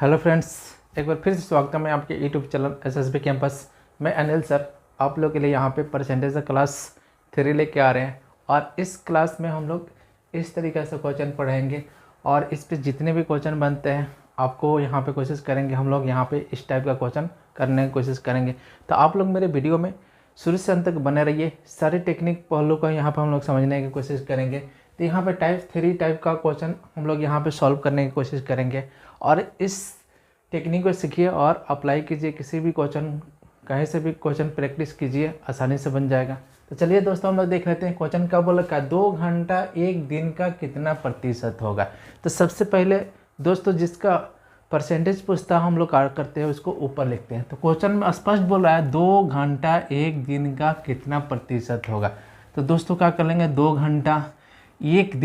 Hello friends, एक बार फिर से स्वागत है मैं आपके यूट्यूब चैनल एसएसबी कैंपस। मैं अनिल सर आप लोग के लिए यहाँ पे परसेंटेज क्लास 3 लेके आ रहे हैं और इस क्लास में हम लोग इस तरीके से क्वेश्चन पढ़ेंगे और इस पे जितने भी क्वेश्चन बनते हैं आपको यहाँ पे कोशिश करेंगे हम लोग यहाँ पे इस टाइप का क्वेश्चन करने की कोशिश करेंगे। तो आप लोग मेरे वीडियो में शुरू से अंत तक बने रहिए, सारे टेक्निक पहलू को यहाँ पर हम लोग समझने की कोशिश करेंगे। तो यहाँ पे टाइप 3 टाइप का क्वेश्चन हम लोग यहाँ पे सॉल्व करने की कोशिश करेंगे और इस टेक्निक को सीखिए और अप्लाई कीजिए। किसी भी क्वेश्चन कहीं से भी क्वेश्चन प्रैक्टिस कीजिए, आसानी से बन जाएगा। तो चलिए दोस्तों हम लोग देख लेते हैं क्वेश्चन का बोला का 2 घंटा एक दिन का कितना प्रतिशत होगा। तो सबसे पहले दोस्तों जिसका परसेंटेज पूछता हम लोग कार्य करते हैं उसको ऊपर लिखते हैं। तो क्वेश्चन में स्पष्ट बोल रहा है 2 घंटा एक दिन का कितना प्रतिशत होगा। तो दोस्तों क्या कर लेंगे, 2 घंटा एक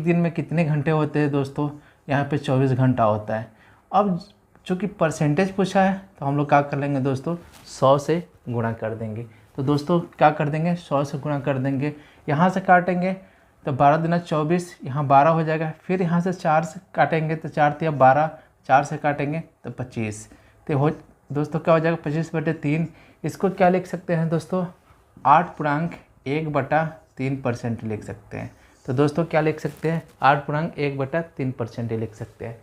दिन में कितने घंटे होते हैं दोस्तों, यहाँ पे 24 घंटा होता है। अब चूँकि परसेंटेज पूछा है तो हम लोग क्या कर लेंगे दोस्तों, 100 से गुणा कर देंगे। तो दोस्तों क्या कर देंगे, 100 से गुणा कर देंगे। यहाँ से काटेंगे तो 12 दूना 24, यहाँ 12 हो जाएगा। फिर यहाँ से 4 से काटेंगे तो 4 तिया 12, 4 से काटेंगे तो 25। तो हो दोस्तों क्या हो जाएगा 25/3। इसको क्या लिख सकते हैं दोस्तों, 8.1/3% लिख सकते हैं। तो दोस्तों क्या लिख सकते हैं, 8.1/3% लिख सकते हैं।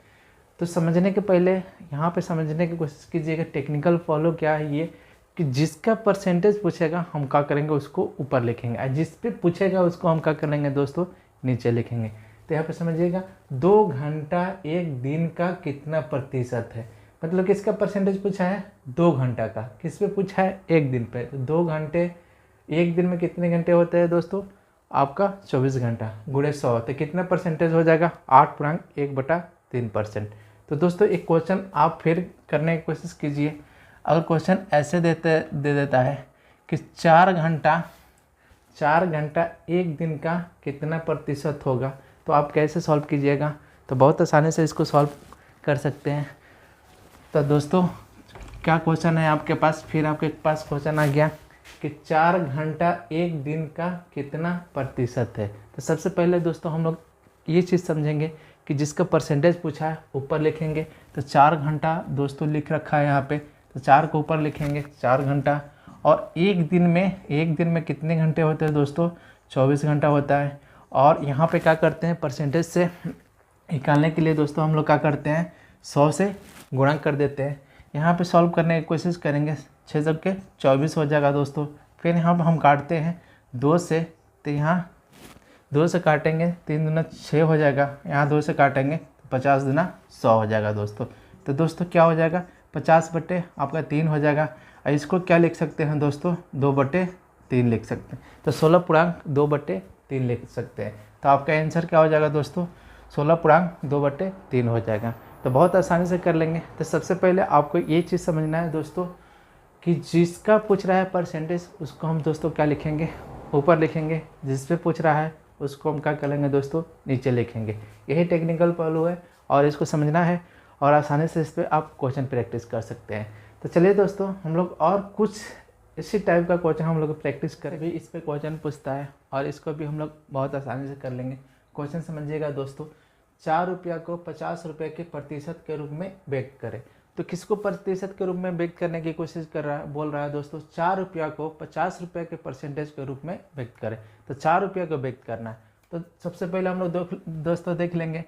तो समझने के पहले यहाँ पे समझने की कोशिश कीजिएगा टेक्निकल फॉलो क्या है ये, कि जिसका परसेंटेज पूछेगा हम क्या करेंगे उसको ऊपर लिखेंगे और जिस पे पूछेगा उसको हम क्या करेंगे दोस्तों नीचे लिखेंगे। तो यहाँ पे समझिएगा 2 घंटा एक दिन का कितना प्रतिशत है, मतलब किसका परसेंटेज पूछा है 2 घंटा का, किस पे पूछा है एक दिन पे। तो 2 घंटे एक दिन में कितने घंटे होते हैं दोस्तों, आपका 24 घंटा गुणे 100 तो कितना परसेंटेज हो जाएगा 8.1/3%। तो दोस्तों एक क्वेश्चन आप फिर करने की कोशिश कीजिए। अगर क्वेश्चन ऐसे दे देता है कि 4 घंटा एक दिन का कितना प्रतिशत होगा, तो आप कैसे सॉल्व कीजिएगा। तो बहुत आसानी से इसको सॉल्व कर सकते हैं। तो दोस्तों क्या क्वेश्चन है आपके पास, फिर आपके पास क्वेश्चन आ गया कि 4 घंटा एक दिन का कितना प्रतिशत है। तो सबसे पहले दोस्तों हम लोग ये चीज़ समझेंगे कि जिसका परसेंटेज पूछा है ऊपर लिखेंगे। तो 4 घंटा दोस्तों लिख रखा है यहाँ पे, तो 4 को ऊपर लिखेंगे 4 घंटा। और एक दिन में कितने घंटे होते हैं दोस्तों, 24 घंटा होता है। और यहाँ पे क्या करते हैं, परसेंटेज से निकालने के लिए दोस्तों हम लोग क्या करते हैं 100 से गुणा कर देते हैं। यहाँ पे सॉल्व करने की कोशिश करेंगे, 6 सबके 24 हो जाएगा दोस्तों। फिर यहाँ पर हम काटते हैं 2 से, तो यहाँ 2 से काटेंगे 3 दूना 6 हो जाएगा, यहाँ 2 से काटेंगे तो 50 दूना 100 हो जाएगा दोस्तों। तो दोस्तों क्या हो जाएगा 50/3 हो जाएगा। और इसको क्या लिख सकते हैं दोस्तों, 2/3 लिख सकते हैं। तो 16.2/3 लिख सकते हैं। तो आपका आंसर क्या हो जाएगा दोस्तों, 16.2/3 हो जाएगा। तो बहुत आसानी से कर लेंगे। तो सबसे पहले आपको ये चीज़ समझना है दोस्तों कि जिसका पूछ रहा है परसेंटेज उसको हम दोस्तों क्या लिखेंगे, ऊपर लिखेंगे। जिस पे पूछ रहा है उसको हम क्या करेंगे दोस्तों, नीचे लिखेंगे। यही टेक्निकल पहलू है और इसको समझना है और आसानी से इस पर आप क्वेश्चन प्रैक्टिस कर सकते हैं। तो चलिए दोस्तों हम लोग और कुछ इसी टाइप का क्वेश्चन हम लोग प्रैक्टिस करें। भी इस पर क्वेश्चन पूछता है और इसको भी हम लोग बहुत आसानी से कर लेंगे। क्वेश्चन समझिएगा दोस्तों, 4 रुपया को 50 रुपये के प्रतिशत के रूप में व्यक्त करें। तो किसको प्रतिशत के रूप में व्यक्त करने की कोशिश कर रहा है, बोल रहा है दोस्तों 4 रुपया को 50 रुपये के परसेंटेज के रूप में व्यक्त करें। तो 4 रुपया को व्यक्त करना है। तो सबसे पहले हम लोग दोस्तों देख लेंगे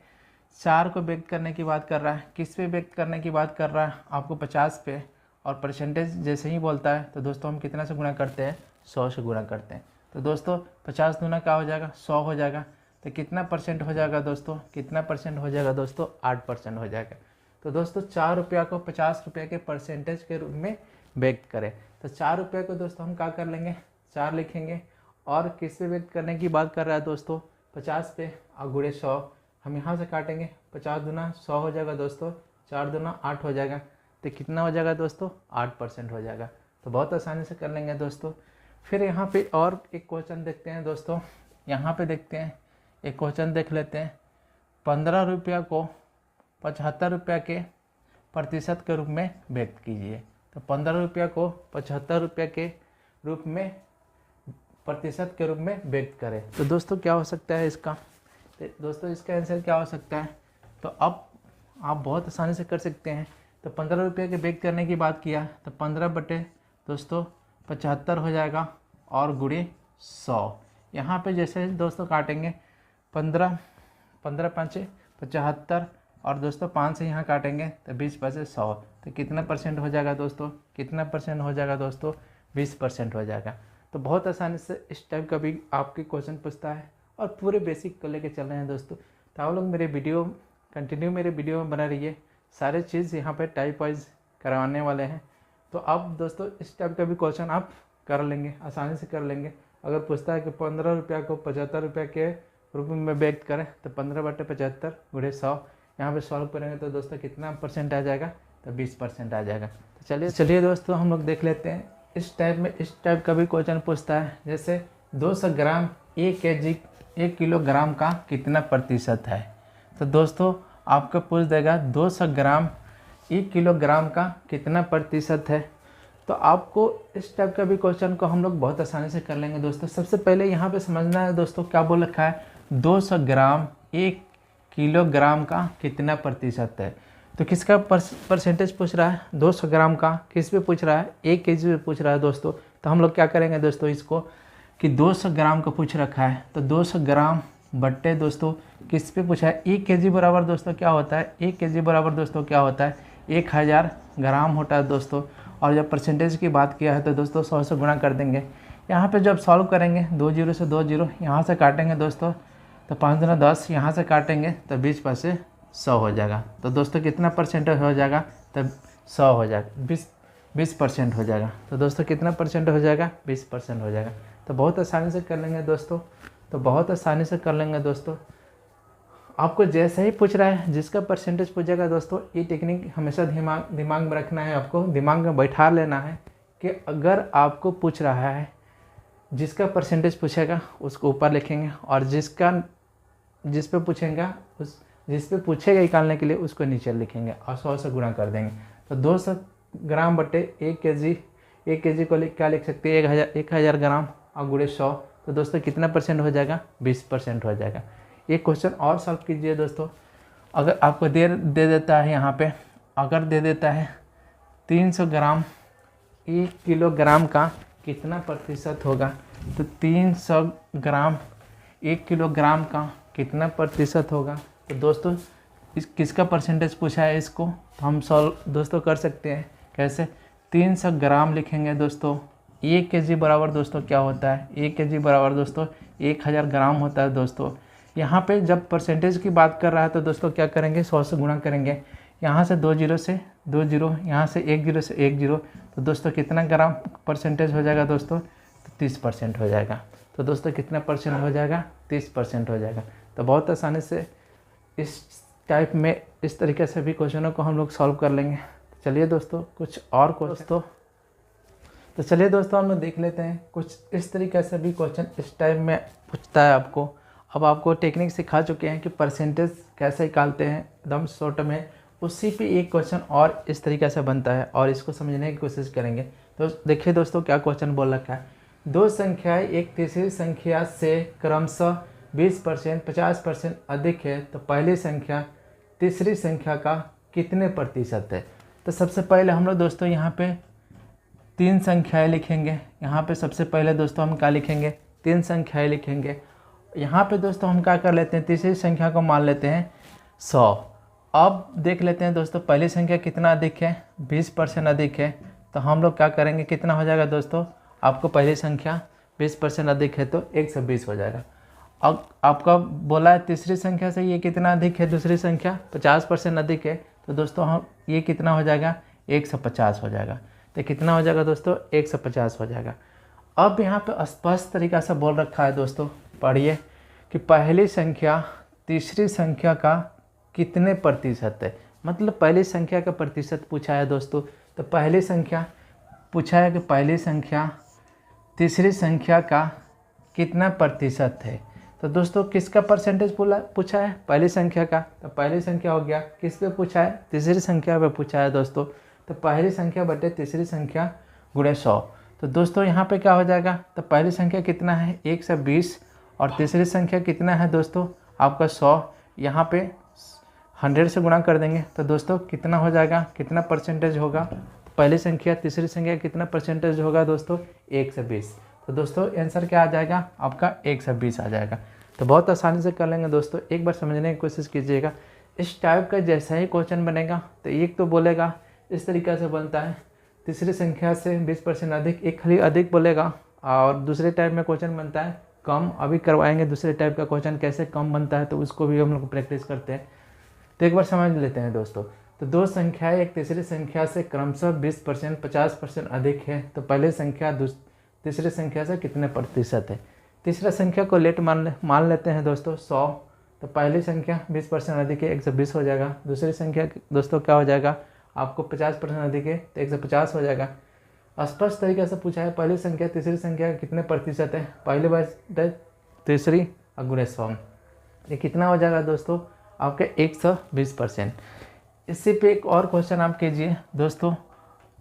4 को व्यक्त करने की बात कर रहा है, किस पे व्यक्त करने की बात कर रहा है, आपको 50 पे। और परसेंटेज जैसे ही बोलता है तो दोस्तों हम कितना से गुणा करते हैं, 100 से गुणा करते हैं। तो दोस्तों 50 दूना क्या हो जाएगा 100 हो जाएगा। तो कितना परसेंट हो जाएगा दोस्तों, कितना परसेंट हो जाएगा दोस्तों, 8% हो जाएगा। तो दोस्तों 4 रुपया को 50 रुपये के परसेंटेज के रूप में व्यक्त करें। तो 4 रुपये को दोस्तों हम क्या कर लेंगे, 4 लिखेंगे। और किस पे व्यक्त करने की बात कर रहा है दोस्तों, 50 पे और गुणे 100। हम यहाँ से काटेंगे 50 दूना 100 हो जाएगा दोस्तों, 4 दूना 8 हो जाएगा। तो कितना हो जाएगा दोस्तों, 8% हो जाएगा। तो बहुत आसानी से कर लेंगे दोस्तों। फिर यहाँ पे और एक क्वेश्चन देखते हैं दोस्तों, यहाँ पे देखते हैं एक क्वेश्चन देख लेते हैं। 15 रुपया को 75 रुपया के प्रतिशत के रूप में व्यक्त कीजिए। तो 15 रुपया को 75 रुपये के रूप में प्रतिशत के रूप में व्यक्त करें। तो दोस्तों क्या हो सकता है इसका, तो दोस्तों इसका आंसर क्या हो सकता है। तो अब आप बहुत आसानी से कर सकते हैं। तो 15 रुपये के बेक करने की बात किया तो 15 बटे दोस्तों 75 हो जाएगा और गुणे 100। यहाँ पे जैसे दोस्तों काटेंगे 15 15 5 75 और दोस्तों 5 से यहाँ काटेंगे तो 20 पैसे 100। तो कितना परसेंट हो जाएगा दोस्तों, कितना परसेंट हो जाएगा दोस्तों, 20% हो जाएगा। तो बहुत आसानी से इस टाइप का भी आपके क्वेश्चन पूछता है और पूरे बेसिक को लेके चल रहे हैं दोस्तों। तो आप लोग मेरे वीडियो कंटिन्यू मेरे वीडियो में बना रहिए, सारे चीज़ यहाँ पे टाइप वाइज करवाने वाले हैं। तो आप दोस्तों इस टाइप का भी क्वेश्चन आप कर लेंगे, आसानी से कर लेंगे। अगर पूछता है कि 15 रुपया को 75 रुपये के रूप में व्यक्त करें तो 15 बटे 75 गुणे 100 यहाँ पे सॉल्व करेंगे तो दोस्तों कितना परसेंट आ जाएगा, तो 20% आ जाएगा। तो चलिए दोस्तों हम लोग देख लेते हैं इस टाइप का भी क्वेश्चन पूछता है। जैसे 200 ग्राम 1 किलोग्राम का कितना प्रतिशत है। तो दोस्तों आपको पूछ देगा 200 ग्राम 1 किलोग्राम का कितना प्रतिशत है। तो आपको इस टाइप का भी क्वेश्चन को हम लोग बहुत आसानी से कर लेंगे दोस्तों। सबसे पहले यहाँ पे समझना है दोस्तों क्या बोल रखा है, 200 ग्राम 1 किलोग्राम का कितना प्रतिशत है। तो किसका परसेंटेज पूछ रहा है, 200 ग्राम का किस पे पूछ रहा है, 1 केजी पे पूछ रहा है दोस्तों। तो हम लोग क्या करेंगे दोस्तों इसको कि 200 ग्राम का पूछ रखा है तो 200 ग्राम बट्टे दोस्तों किस पे पूछा है, 1 केजी बराबर दोस्तों क्या होता है, 1 केजी बराबर दोस्तों क्या होता है, 1000 ग्राम होता है दोस्तों। और जब परसेंटेज की बात किया है तो दोस्तों 100 से गुणा कर देंगे। यहाँ पे जब सॉल्व करेंगे 2 जीरो से 2 जीरो यहाँ से काटेंगे दोस्तों तो 5 दूना 10 यहाँ से काटेंगे तो 20 पैसे 100 हो जाएगा। तो दोस्तों कितना परसेंटेज हो जाएगा, तब 100 हो जाएगा, 20% हो जाएगा। तो दोस्तों कितना परसेंट हो जाएगा, 20% हो जाएगा। तो बहुत आसानी से कर लेंगे दोस्तों, तो बहुत आसानी से कर लेंगे दोस्तों। आपको जैसे ही पूछ रहा है जिसका परसेंटेज पूछेगा दोस्तों, ये टेक्निक हमेशा दिमाग में रखना है, आपको दिमाग में बैठा लेना है कि अगर आपको पूछ रहा है जिसका परसेंटेज पूछेगा उसको ऊपर लिखेंगे और जिस पे पूछेगा जिस पे पूछेगा निकालने के लिए उसको नीचे लिखेंगे और 100 से गुणा कर देंगे। तो 200 ग्राम बटे 1 केजी को क्या लिख सकते हैं, 1000 ग्राम और गुणे 100। तो दोस्तों कितना परसेंट हो जाएगा, 20% हो जाएगा। एक क्वेश्चन और सॉल्व कीजिए दोस्तों। अगर आपको दे देता है यहाँ पे, अगर दे देता है 300 ग्राम 1 किलोग्राम का कितना प्रतिशत होगा। तो 300 ग्राम 1 किलोग्राम का कितना प्रतिशत होगा। तो दोस्तों किसका परसेंटेज पूछा है इसको, तो हम सॉल्व दोस्तों कर सकते हैं। कैसे, 300 ग्राम लिखेंगे दोस्तों, 1 केजी बराबर दोस्तों क्या होता है, 1 केजी बराबर दोस्तों 1000 ग्राम होता है दोस्तों। यहाँ पे जब परसेंटेज की बात कर रहा है तो दोस्तों क्या करेंगे, 100 से गुणा करेंगे। यहाँ से 2 जीरो से 2 जीरो, यहाँ से 1 जीरो से 1 जीरो। तो दोस्तों कितना ग्राम परसेंटेज हो जाएगा दोस्तों, तो 30% हो जाएगा। तो दोस्तों कितना परसेंट हो जाएगा, 30% हो जाएगा। तो बहुत आसानी से इस टाइप में इस तरीके से भी क्वेश्चनों को हम लोग सॉल्व कर लेंगे। चलिए दोस्तों कुछ और क्वेश्चन तो चलिए दोस्तों हम लोग देख लेते हैं। कुछ इस तरीके से भी क्वेश्चन इस टाइप में पूछता है आपको। अब आपको टेक्निक सिखा चुके हैं कि परसेंटेज कैसे निकालते हैं एकदम शॉर्ट में, उसी पे एक क्वेश्चन और इस तरीके से बनता है और इसको समझने की कोशिश करेंगे। तो देखिए दोस्तों क्या क्वेश्चन बोल रखा है, 2 संख्याएं एक तीसरी संख्या से क्रमशः 20% 50% अधिक है तो पहली संख्या तीसरी संख्या का कितने प्रतिशत है। तो सबसे पहले हम लोग दोस्तों यहाँ पे 3 संख्याएं लिखेंगे। यहाँ पे सबसे पहले दोस्तों हम क्या लिखेंगे, 3 संख्याएं लिखेंगे। यहाँ पे दोस्तों हम क्या कर लेते हैं, तीसरी संख्या को मान लेते हैं 100। अब देख लेते हैं दोस्तों पहली संख्या कितना अधिक है, 20% अधिक है। तो हम लोग क्या करेंगे, कितना हो जाएगा दोस्तों, आपको पहली संख्या 20% अधिक है तो 120 हो जाएगा। अब आपका बोला है तीसरी संख्या से ये कितना अधिक है, दूसरी संख्या 50% अधिक है। तो दोस्तों हम ये कितना हो जाएगा, 150 हो जाएगा। तो कितना हो जाएगा दोस्तों, 150 हो जाएगा। अब यहाँ पे स्पष्ट तरीक़ा से बोल रखा है दोस्तों, पढ़िए कि पहली संख्या तीसरी संख्या का कितने प्रतिशत है। मतलब पहली संख्या का प्रतिशत पूछा है दोस्तों। तो पहली संख्या पूछा है कि पहली संख्या तीसरी संख्या का कितना प्रतिशत है। तो दोस्तों किसका परसेंटेज पूछा है, पहली संख्या का। तो पहली संख्या हो गया, किस पे पूछा है, तीसरी संख्या पे पूछा है दोस्तों। तो पहली संख्या बटे तीसरी संख्या गुणे 100। तो दोस्तों यहाँ पे क्या हो जाएगा, तो पहली संख्या कितना है 120 और तीसरी संख्या कितना है दोस्तों आपका 100। यहाँ पे 100 से गुणा कर देंगे तो दोस्तों कितना हो जाएगा, कितना परसेंटेज होगा, तो पहली संख्या तीसरी संख्या कितना परसेंटेज होगा दोस्तों 120। तो दोस्तों आंसर क्या आ जाएगा आपका 120 आ जाएगा। तो बहुत आसानी से कर लेंगे दोस्तों, एक बार समझने की कोशिश कीजिएगा। इस टाइप का जैसा ही क्वेश्चन बनेगा तो एक तो बोलेगा इस तरीक़े से बनता है, तीसरी संख्या से 20% अधिक, एक खाली अधिक बोलेगा, और दूसरे टाइप में क्वेश्चन बनता है कम। अभी करवाएंगे दूसरे टाइप का क्वेश्चन कैसे कम बनता है, तो उसको भी हम लोग प्रैक्टिस करते हैं। तो एक बार समझ लेते हैं दोस्तों। तो दो संख्याएं एक तीसरी संख्या से क्रमशः 20% 50% अधिक है, तो पहली संख्या तीसरी संख्या से कितने प्रतिशत है। तीसरा संख्या को लेट मान लेते हैं दोस्तों 100, तो पहली संख्या 20% अधिक है 120 हो जाएगा। दूसरी संख्या दोस्तों क्या हो जाएगा आपको 50% अधिक है तो 150 हो जाएगा। स्पष्ट तरीके से पूछा है पहली संख्या तीसरी संख्या कितने प्रतिशत है, पहली बार तीसरी और गुणे 100, ये कितना हो जाएगा दोस्तों आपके 120%। इसी पे एक और क्वेश्चन आप कीजिए दोस्तों।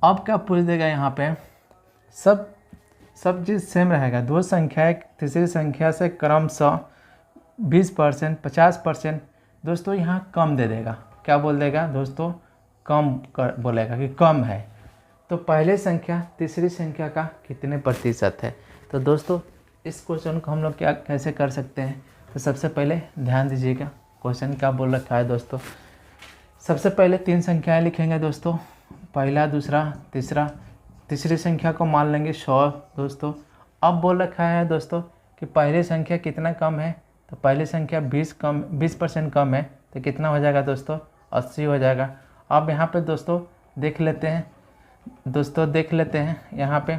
अब क्या पूछ देगा यहाँ पे, सब चीज़ सेम रहेगा, दो संख्याएं तीसरी संख्या से क्रमशः 20% 50%, दोस्तों यहाँ कम दे देगा। क्या बोल देगा दोस्तों, कम कर बोलेगा कि कम है। तो पहले संख्या तीसरी संख्या का कितने प्रतिशत है। तो दोस्तों इस क्वेश्चन को हम लोग कैसे कर सकते हैं, तो सबसे पहले ध्यान दीजिएगा क्वेश्चन क्या बोल रखा है दोस्तों। सबसे पहले 3 संख्याएं लिखेंगे दोस्तों, पहला दूसरा तीसरा, तीसरी संख्या को मान लेंगे 100 दोस्तों। अब बोल रखा है दोस्तों कि पहली संख्या कितना कम है, तो पहली संख्या 20% कम है, तो कितना हो जाएगा दोस्तों 80 हो जाएगा। अब यहाँ पे दोस्तों देख लेते हैं यहाँ पे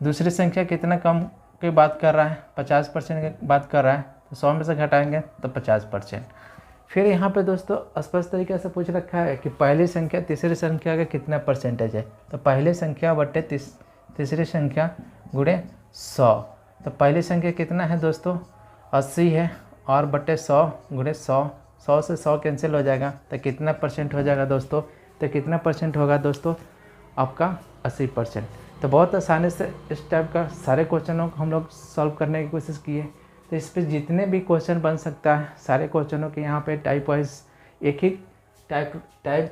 दूसरी संख्या कितना कम की बात कर रहा है, 50% की बात कर रहा है, तो 100 में से घटाएंगे तो 50%। फिर यहाँ पे दोस्तों स्पष्ट तरीके से पूछ रखा है कि पहली संख्या तीसरी संख्या का कितना परसेंटेज है, तो पहली संख्या बटे तीसरी संख्या गुणे 100। तो पहली संख्या कितना है दोस्तों 80 है, और बटे 100 गुणे 100, 100 से 100 कैंसिल हो जाएगा, तो कितना परसेंट हो जाएगा दोस्तों, तो कितना परसेंट होगा दोस्तों आपका 80%। तो बहुत आसानी से इस टाइप का सारे क्वेश्चनों को हम लोग सॉल्व करने की कोशिश किए। तो इस पर जितने भी क्वेश्चन बन सकता है सारे क्वेश्चनों के यहाँ पे टाइप वाइज एक ही टाइप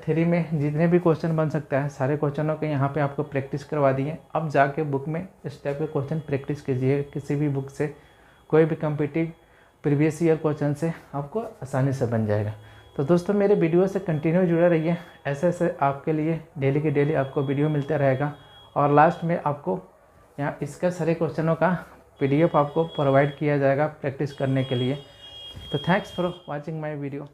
3 में जितने भी क्वेश्चन बन सकता है सारे क्वेश्चनों के यहाँ पे आपको प्रैक्टिस करवा दिए। अब जाके बुक में इस टाइप के क्वेश्चन प्रैक्टिस कीजिए, किसी भी बुक से कोई भी कॉम्पिटिटिव प्रीवियस ईयर क्वेश्चन से आपको आसानी से बन जाएगा। तो दोस्तों मेरे वीडियो से कंटिन्यू जुड़े रहिए, ऐसे आपके लिए डेली के डेली आपको वीडियो मिलता रहेगा, और लास्ट में आपको यहाँ इसका सारे क्वेश्चनों का PDF आपको प्रोवाइड किया जाएगा प्रैक्टिस करने के लिए। तो thanks for watching my video.